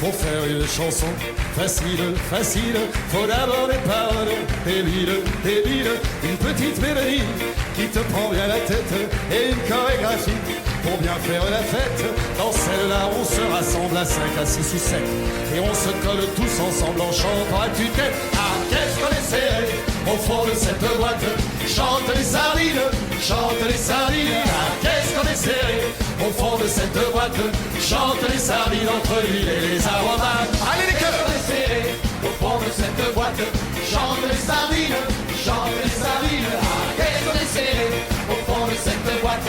Pour faire une chanson facile, facile, faut d'abord des paroles débiles, débiles, une petite mélodie qui te prend bien la tête et une chorégraphie pour bien faire la fête. Dans celle-là, on se rassemble à 5, à 6 ou 7 et on se colle tous ensemble en chantant à tue-tête. Ah, qu'est-ce qu'on est serré au fond de cette boîte. Chante les sardines, chante les sardines. Ah, qu'est-ce qu'on est serré au fond de cette boîte. Chante les sardines entre l'huile et les aromates. Allez les cœurs! Qu'est-ce qu'on est serré au fond de cette boîte. Chante les sardines, chante les sardines. Ah, qu'est-ce qu'on est serré au fond de cette boîte.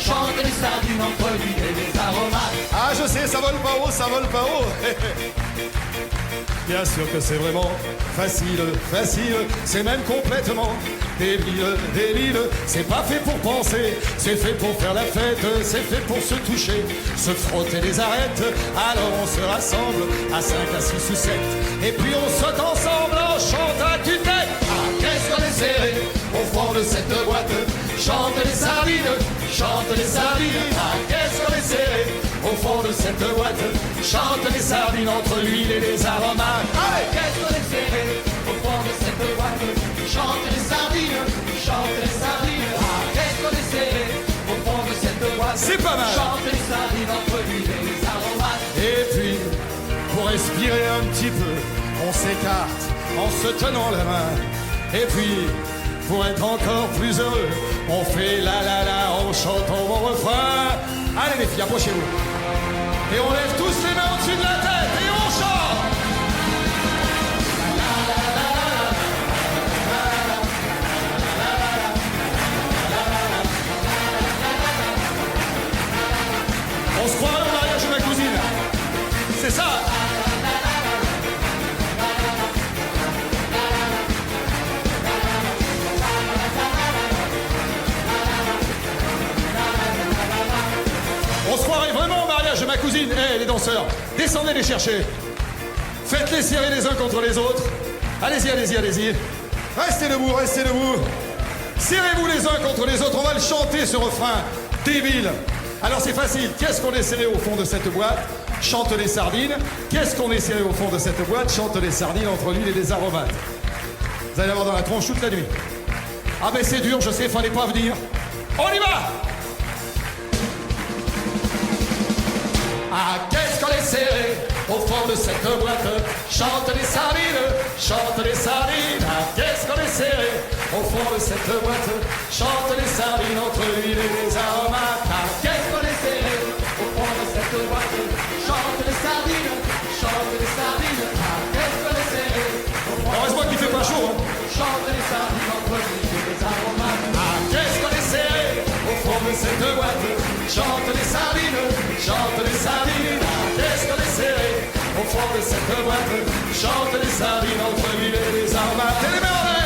Chante les sardines entre l'huile et les aromates. Ah, je sais, ça vole pas haut, ça vole pas haut. Bien sûr que c'est vraiment facile, facile, c'est même complètement débile, débile. C'est pas fait pour penser, c'est fait pour faire la fête, c'est fait pour se toucher, se frotter les arêtes. Alors on se rassemble à 5, à 6 ou 7, et puis on saute ensemble en chantant à tue-tête. Ah, qu'est-ce qu'on est serré au fond de cette boîte. Chante les sardines, chante les sardines. Ah, qu'est-ce qu'on est serré au fond de cette boîte. Chante les sardines entre l'huile et les aromates. Allez, qu'est-ce qu'on est serré au fond de cette boîte. Chante les sardines, chante les sardines. Ah, qu'est-ce qu'on est serré au fond de cette boîte. C'est pas mal. Chante les sardines entre l'huile et les aromates. Et puis, pour respirer un petit peu, on s'écarte en se tenant la main. Et puis, pour être encore plus heureux, on fait la la la en chantant mon refrain. Allez les filles, approchez-vous. Et on lève tous les mains au-dessus de la tête et on chante. On se croirait au mariage de ma cousine. C'est ça. On se croirait vraiment au mariage de ma cousine. Eh, les danseurs, descendez les chercher. Faites-les serrer les uns contre les autres. Allez-y, allez-y, allez-y. Restez debout, restez debout. Serrez-vous les uns contre les autres. On va le chanter, ce refrain débile. Alors c'est facile. Qu'est-ce qu'on est serré au fond de cette boîte. Chante les sardines. Qu'est-ce qu'on est serré au fond de cette boîte. Chante les sardines entre l'huile et les aromates. Vous allez avoir dans la tronche toute la nuit. Ah ben c'est dur, je sais, fallait pas venir. On y va. Ah, qu'est-ce qu'on est serré au fond de cette boîte. Chante les sardines, chante les sardines. Ah, qu'est-ce qu'on est serré au fond de cette boîte. Chante les sardines entre l'huile et les aromates. Ah, qu'est-ce qu'on est serré au fond de cette boîte. Chante les sardines, chante les sardines. Ah, qu'est-ce qu'on est serré au fond. Heureusement qu'il fait pas chaud, hein. Chante les sardines entre l'huile et les aromates. Ah, qu'est-ce qu'on est serré au fond de cette boîte. Chante les sardines, chante les sardines. Ah, qu'est-ce qu'on est serré au fond de cette boîte. Chante les sardines entre l'huile et les aromates. Et les mains en l'air.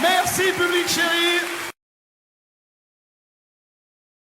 Merci public chéri.